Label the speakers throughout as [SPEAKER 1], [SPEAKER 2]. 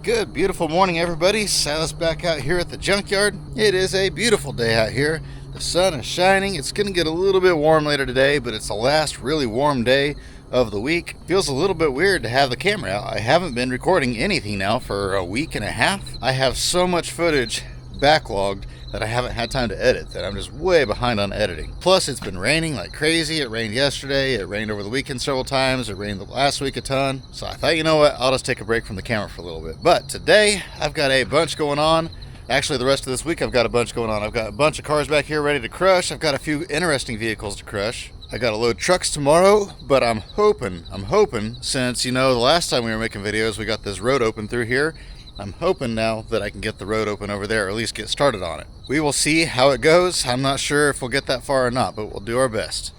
[SPEAKER 1] Good, beautiful morning, everybody. Silas back out here at the junkyard. It is a beautiful day out here. The sun is shining. It's going to get a little bit warm later today, but it's the last really warm day of the week. Feels a little bit weird to have the camera out. I haven't been recording anything now for a week and a half. I have so much footage backlogged that I haven't had time to edit, that I'm just way behind on editing. Plus, it's been raining like crazy. It rained yesterday, it rained over the weekend several times, it rained the last week a ton. So I thought, you know what, I'll just take a break from the camera for a little bit. But today, I've got a bunch going on. Actually, the rest of this week, I've got a bunch going on. I've got a bunch of cars back here ready to crush. I've got a few interesting vehicles to crush. I got to load trucks tomorrow, but I'm hoping, since, you know, the last time we were making videos, we got this road open through here. I'm hoping now that I can get the road open over there, or at least get started on it. We will see how it goes. I'm not sure if we'll get that far or not, but we'll do our best.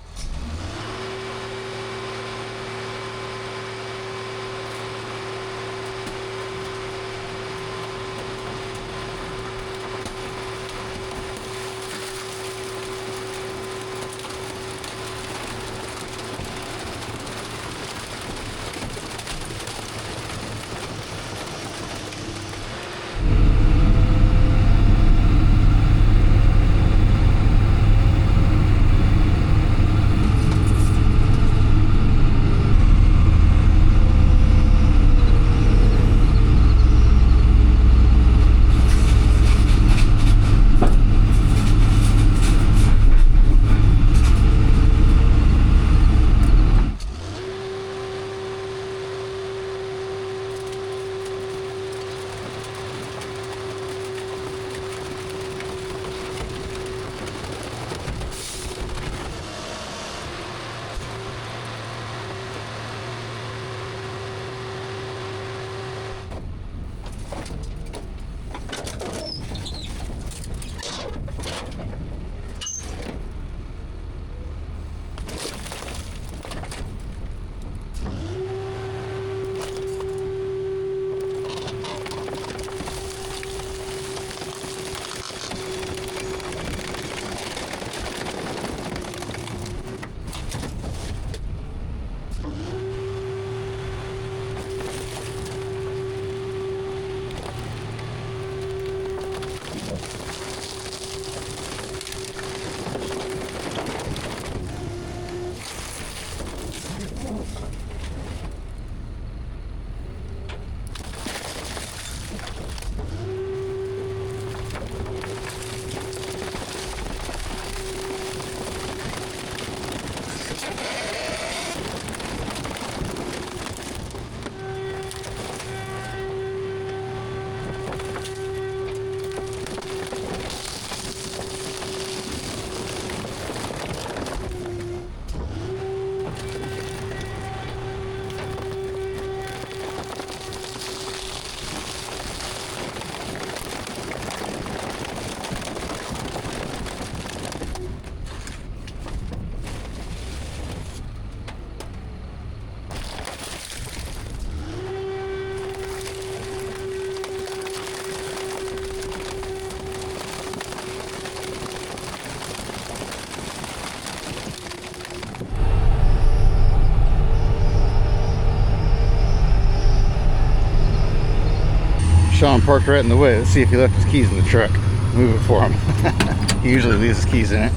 [SPEAKER 1] Sean parked right in the way. Let's see if he left his keys in the truck. Move it for him. He usually leaves his keys in it.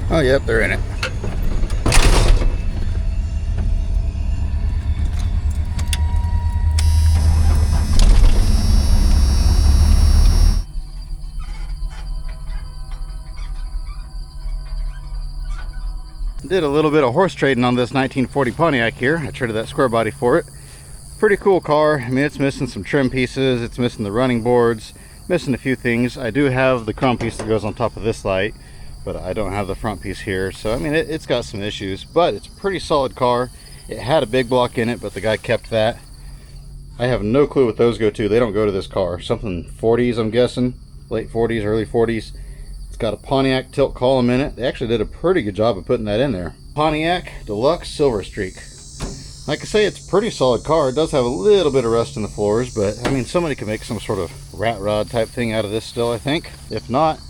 [SPEAKER 1] Oh, yep, they're in it. Did a little bit of horse trading on this 1940 Pontiac here. I traded that square body for it. Pretty cool car. I mean, it's missing some trim pieces, it's missing the running boards, missing a few things. I do have the chrome piece that goes on top of this light, but I don't have the front piece here. So I mean, it's got some issues, but it's a pretty solid car. It had a big block in it, but the guy kept that. I have no clue what those go to. They don't go to this car. Something 40s, I'm guessing, late 40s, early 40s. It's got a Pontiac tilt column in it. They actually did a pretty good job of putting that in there. Pontiac Deluxe Silver Streak. Like I say, it's a pretty solid car. It does have a little bit of rust in the floors, but I mean, somebody can make some sort of rat rod type thing out of this still, I think. If not,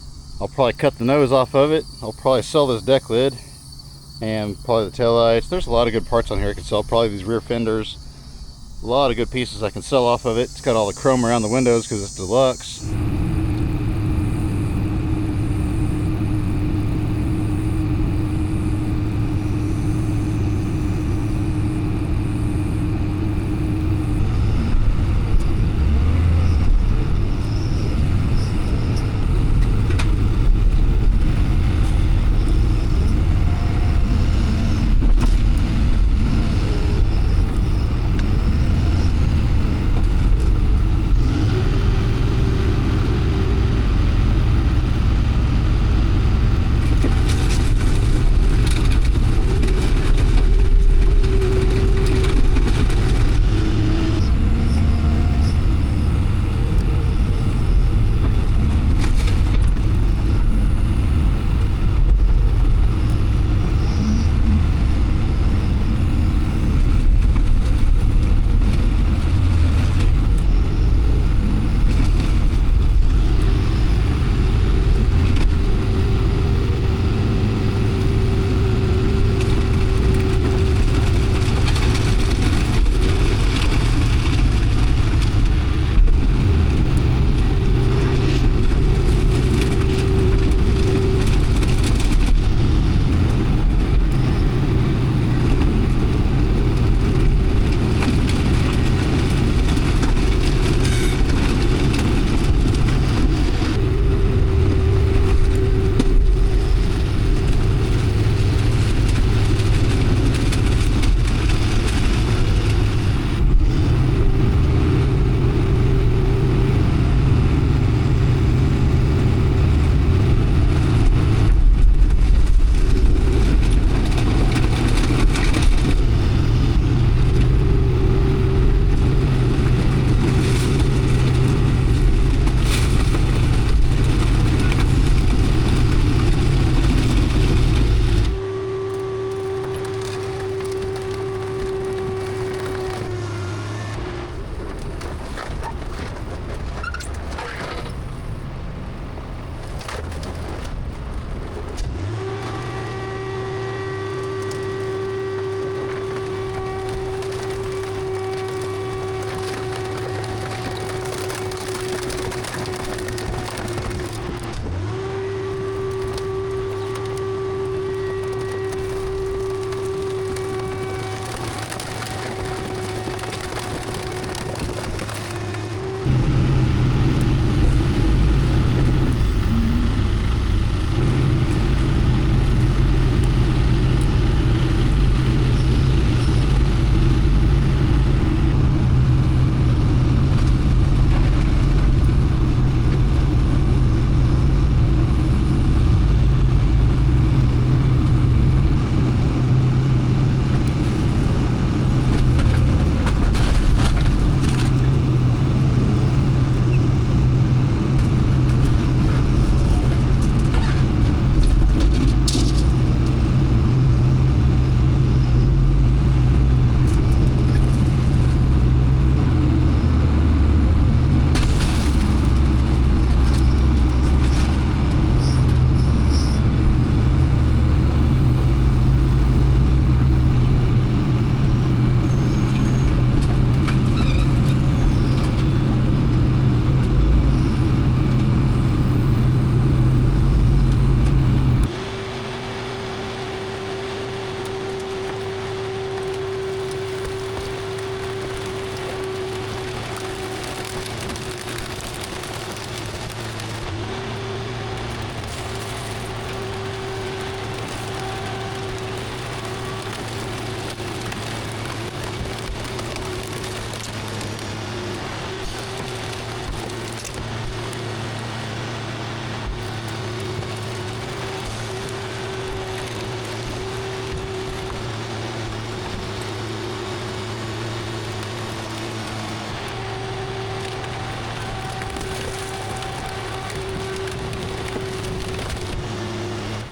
[SPEAKER 1] I'll probably cut the nose off of it. I'll probably sell this deck lid and probably the taillights. There's a lot of good parts on here I could sell. Probably these rear fenders. A lot of good pieces I can sell off of it. It's got all the chrome around the windows because it's deluxe.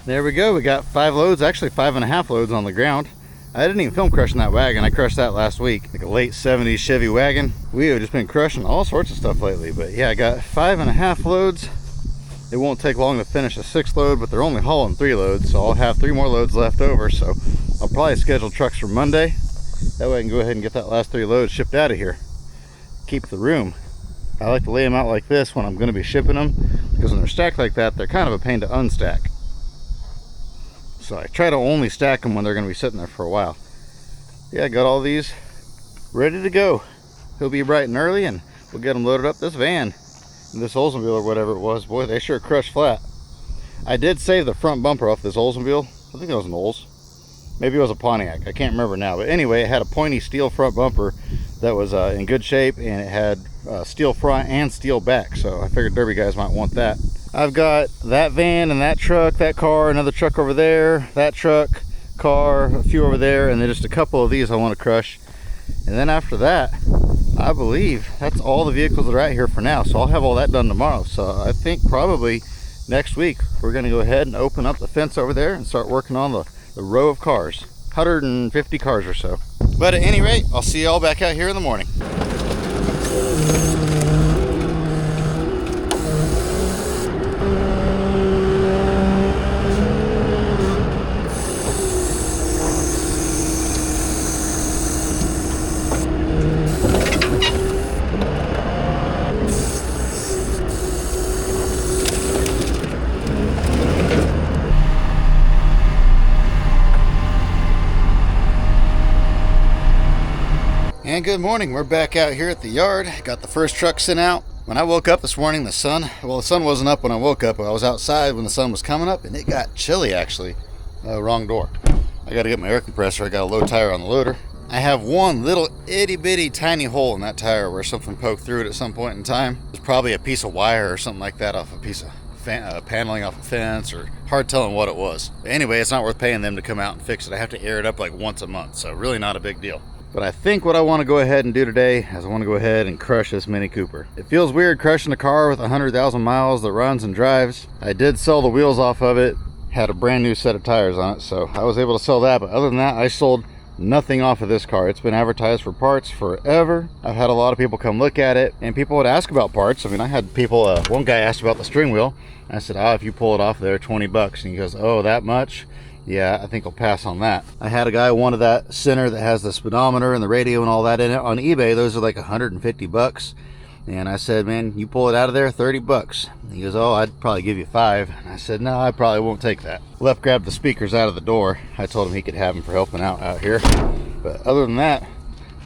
[SPEAKER 1] There we go. We got 5 loads, actually 5.5 loads on the ground. I didn't even film crushing that wagon. I crushed that last week, like a late 70s Chevy wagon. We have just been crushing all sorts of stuff lately, but yeah, I got 5.5 loads. It won't take long to finish a 6th load, but they're only hauling 3 loads, so I'll have 3 more loads left over. So I'll probably schedule trucks for Monday That way I can go ahead and get that last 3 loads shipped out of here. Keep the room. I like to lay them out like this when I'm going to be shipping them, because when they're stacked like that, they're kind of a pain to unstack. So I try to only stack them when they're going to be sitting there for a while. Yeah, I got all these ready to go. He'll be bright and early, and we'll get them loaded up this van. And this Oldsmobile or whatever it was, boy, they sure crushed flat. I did save the front bumper off this Oldsmobile. I think it was an Olds. Maybe it was a Pontiac. I can't remember now. But anyway, it had a pointy steel front bumper that was in good shape, and it had steel front and steel back. So I figured derby guys might want that. I've got that van and that truck, that car, another truck over there, that truck, car, a few over there, and then just a couple of these I want to crush. And then after that, I believe that's all the vehicles that are out here for now. So I'll have all that done tomorrow. So I think probably next week we're going to go ahead and open up the fence over there and start working on the row of cars. 150 cars or so. But at any rate, I'll see you all back out here in the morning. And good morning, we're back out here at the yard. Got the first truck sent out. When I woke up this morning, the sun wasn't up when I woke up, but I was outside when the sun was coming up, and it got chilly actually. Wrong door. I gotta get my air compressor. I got a low tire on the loader. I have one little itty bitty tiny hole in that tire where something poked through it at some point in time. It's probably a piece of wire or something like that off a piece of paneling off a fence, or hard telling what it was. But anyway, it's not worth paying them to come out and fix it. I have to air it up like once a month, so really not a big deal. But I think what I want to go ahead and do today is I want to go ahead and crush this Mini Cooper. It feels weird crushing a car with 100,000 miles that runs and drives. I did sell the wheels off of it, had a brand new set of tires on it, so I was able to sell that. But other than that, I sold nothing off of this car. It's been advertised for parts forever. I've had a lot of people come look at it, and people would ask about parts. I mean, I had people, one guy asked about the steering wheel. I said, if you pull it off there, 20 bucks. And he goes, oh, that much? Yeah, I think I'll pass on that. I had a guy wanted that center that has the speedometer and the radio and all that in it on eBay. Those are like 150 bucks. And I said, man, you pull it out of there, 30 bucks. He goes, oh, I'd probably give you 5. And I said, no, I probably won't take that. Left grabbed the speakers out of the door. I told him he could have them for helping out here. But other than that,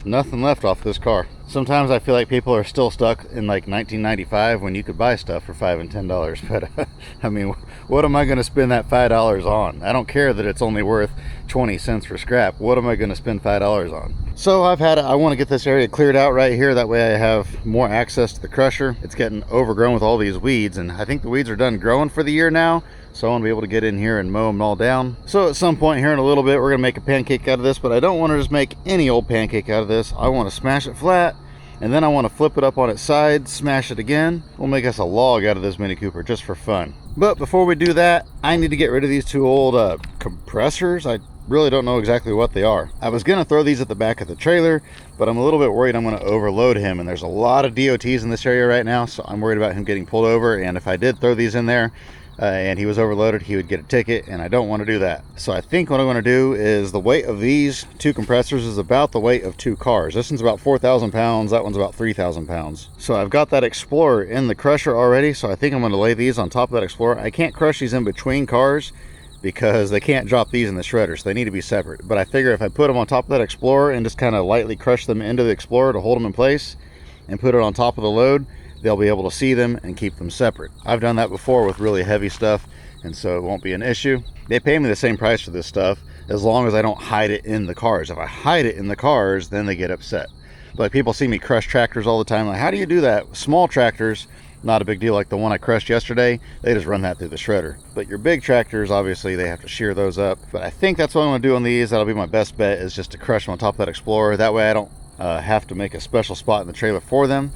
[SPEAKER 1] nothing left off this car. Sometimes I feel like people are still stuck in like 1995 when you could buy stuff for $5 and $10. But I mean, what am I going to spend that $5 on? I don't care that it's only worth 20 cents for scrap. What am I going to spend $5 on? So I want to get this area cleared out right here. That way I have more access to the crusher. It's getting overgrown with all these weeds, and I think the weeds are done growing for the year now. So I want to be able to get in here and mow them all down. So at some point here in a little bit, we're going to make a pancake out of this, but I don't want to just make any old pancake out of this. I want to smash it flat, and then I want to flip it up on its side, smash it again. We'll make us a log out of this Mini Cooper just for fun. But before we do that, I need to get rid of these 2 old compressors. I really don't know exactly what they are. I was going to throw these at the back of the trailer, but I'm a little bit worried I'm going to overload him, and there's a lot of DOTs in this area right now, so I'm worried about him getting pulled over. And if I did throw these in there, and he was overloaded, he would get a ticket, and I don't want to do that. So I think what I'm going to do is the weight of these 2 compressors is about the weight of 2 cars. This one's about 4,000 pounds, that one's about 3,000 pounds. So I've got that Explorer in the crusher already, so I think I'm going to lay these on top of that Explorer. I can't crush these in between cars because they can't drop these in the shredder, so they need to be separate. But I figure if I put them on top of that Explorer and just kind of lightly crush them into the Explorer to hold them in place and put it on top of the load, they'll be able to see them and keep them separate. I've done that before with really heavy stuff, and so it won't be an issue. They pay me the same price for this stuff as long as I don't hide it in the cars. If I hide it in the cars, then they get upset. Like, people see me crush tractors all the time. Like, how do you do that? Small tractors, not a big deal. Like the one I crushed yesterday, they just run that through the shredder. But your big tractors, obviously, they have to shear those up. But I think that's what I'm going to do on these. That'll be my best bet, is just to crush them on top of that Explorer. That way I don't have to make a special spot in the trailer for them.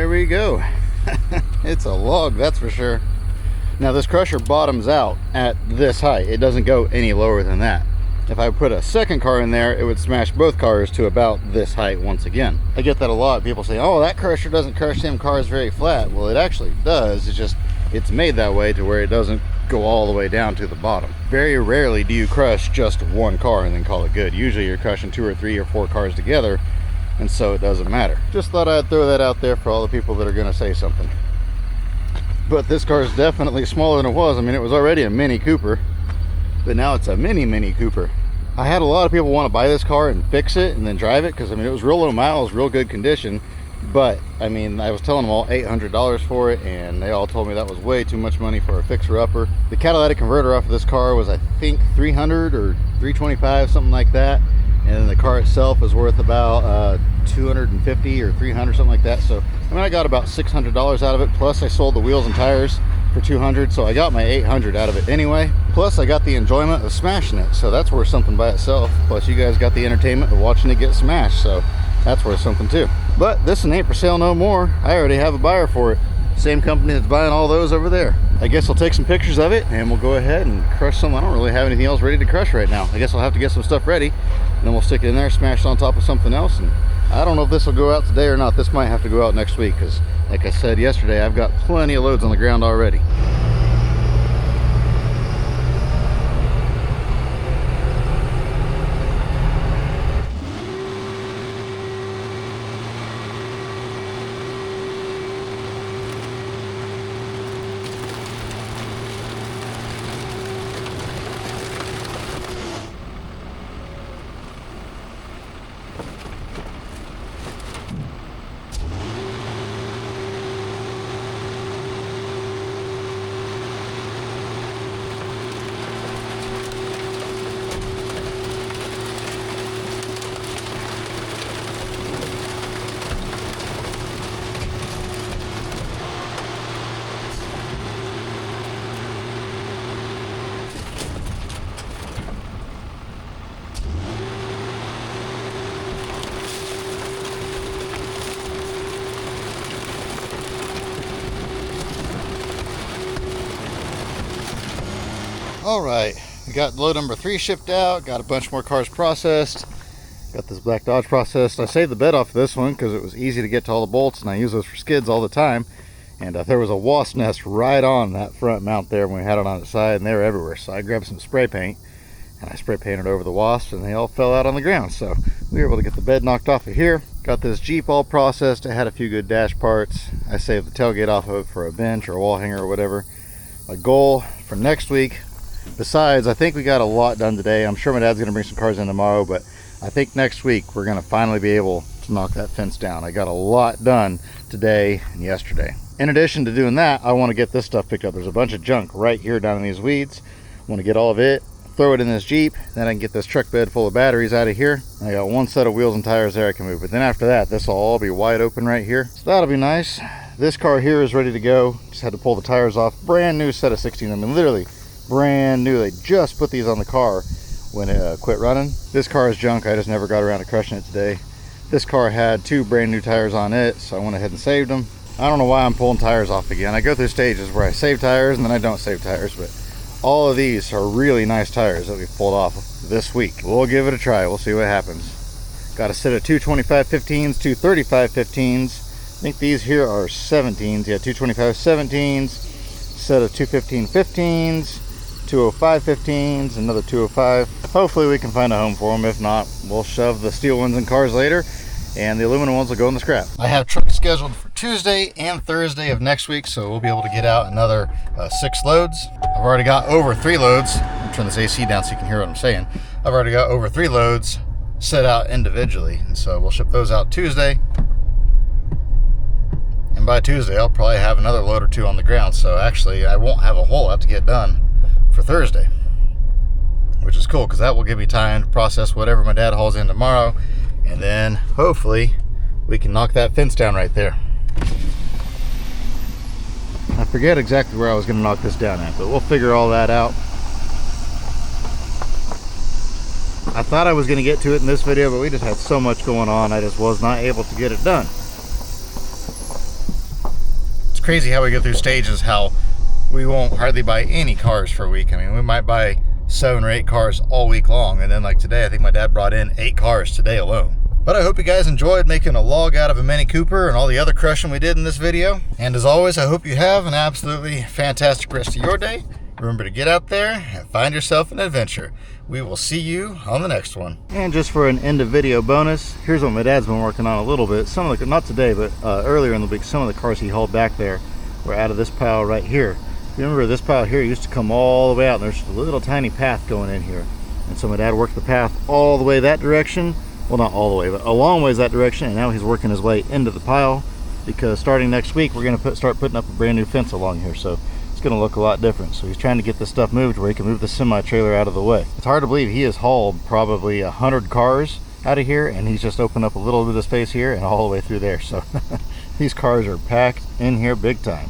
[SPEAKER 1] there we go. It's a log, that's for sure. Now this crusher bottoms out at this height. It doesn't go any lower than that. If I put a second car in there, it would smash both cars to about this height once again. I get that a lot. People say, oh, that crusher doesn't crush them cars very flat. Well, it actually does. It's just, it's made that way to where it doesn't go all the way down to the bottom. Very rarely do you crush just one car and then call it good. Usually you're crushing 2 or 3 or 4 cars together, and so it doesn't matter. Just thought I'd throw that out there for all the people that are gonna say something. But this car is definitely smaller than it was. I mean, it was already a Mini Cooper, but now it's a Mini Cooper. I had a lot of people want to buy this car and fix it and then drive it, because I mean, it was real low miles, real good condition. But I mean, I was telling them all $800 for it, and they all told me that was way too much money for a fixer-upper. The catalytic converter off of this car was, I think, $300 or $325, something like that. And then the car itself is worth about $250 or $300, something like that. So I mean, I got about $600 out of it. Plus I sold the wheels and tires for $200, so I got my $800 out of it anyway. Plus I got the enjoyment of smashing it, so that's worth something by itself. Plus you guys got the entertainment of watching it get smashed, so that's worth something too. But this one ain't for sale no more. I already have a buyer for it. Same company that's buying all those over there. I guess I'll take some pictures of it and we'll go ahead and crush some. I don't really have anything else ready to crush right now. I guess I'll have to get some stuff ready, and then we'll stick it in there, smash it on top of something else. And I don't know if this will go out today or not. This might have to go out next week, because like I said yesterday, I've got plenty of loads on the ground already. All right, we got load number 3 shipped out, got a bunch more cars processed, got this black Dodge processed. I saved the bed off of this one because it was easy to get to all the bolts, and I use those for skids all the time. And there was a wasp nest right on that front mount there when we had it on its side, and they were everywhere. So I grabbed some spray paint and I spray painted over the wasps, and they all fell out on the ground. So we were able to get the bed knocked off of here. Got this Jeep all processed. It had a few good dash parts. I saved the tailgate off of it for a bench or a wall hanger or whatever. My goal for next week, besides, I think we got a lot done today. I'm sure my dad's gonna bring some cars in tomorrow, but I think next week we're gonna finally be able to knock that fence down. I got a lot done today and yesterday. In addition to doing that, I want to get this stuff picked up. There's a bunch of junk right here down in these weeds. I want to get all of it, throw it in this Jeep, then I can get this truck bed full of batteries out of here. I got one set of wheels and tires there I can move, but then after that, this will all be wide open right here. So that'll be nice. This car here is ready to go. Just had to pull the tires off. Brand new set of 16. I mean, literally brand new. They just put these on the car when it quit running. This car is junk. I just never got around to crushing it today. This car had 2 brand new tires on it, so I went ahead and saved them. I don't know why I'm pulling tires off again. I go through stages where I save tires and then I don't save tires, but all of these are really nice tires that we pulled off this week. We'll give it a try. We'll see what happens. Got a set of 225-15s, 235-15s. I think these here are 17s. Yeah, 225-17s, set of 215-15s, 205-15s, another 205. Hopefully we can find a home for them. If not, we'll shove the steel ones in cars later, and the aluminum ones will go in the scrap. I have trucks scheduled for Tuesday and Thursday of next week, so we'll be able to get out another 6 loads. I've already got over 3 loads. I'll turn this AC down so you can hear what I'm saying. I've already got over 3 loads set out individually, and so we'll ship those out Tuesday. And by Tuesday, I'll probably have another load or 2 on the ground, so actually I won't have a whole lot to get done for Thursday, which is cool because that will give me time to process whatever my dad hauls in tomorrow, and then hopefully we can knock that fence down right there. I forget exactly where I was going to knock this down at, but we'll figure all that out. I thought I was going to get to it in this video, but we just had so much going on, I just was not able to get it done. crazy how we go through stages, how we won't hardly buy any cars for a week. I mean, we might buy 7 or 8 cars all week long, and then like today, I think my dad brought in 8 cars today alone. But I hope you guys enjoyed making a log out of a Mini Cooper and all the other crushing we did in this video. And as always, I hope you have an absolutely fantastic rest of your day. Remember to get out there and find yourself an adventure. We will see you on the next one. And just for an end of video bonus, here's what my dad's been working on a little bit. Some of the, not today, but earlier in the week, some of the cars he hauled back there were out of this pile right here. Remember, this pile here used to come all the way out, and there's a little tiny path going in here. And so my dad worked the path all the way that direction. Well, not all the way, but a long ways that direction, and now he's working his way into the pile, because starting next week we're going to start putting up a brand new fence along here, so it's going to look a lot different. So he's trying to get this stuff moved where he can move the semi-trailer out of the way. It's hard to believe he has hauled probably 100 cars out of here, and he's just opened up a little bit of space here and all the way through there. So these cars are packed in here big time.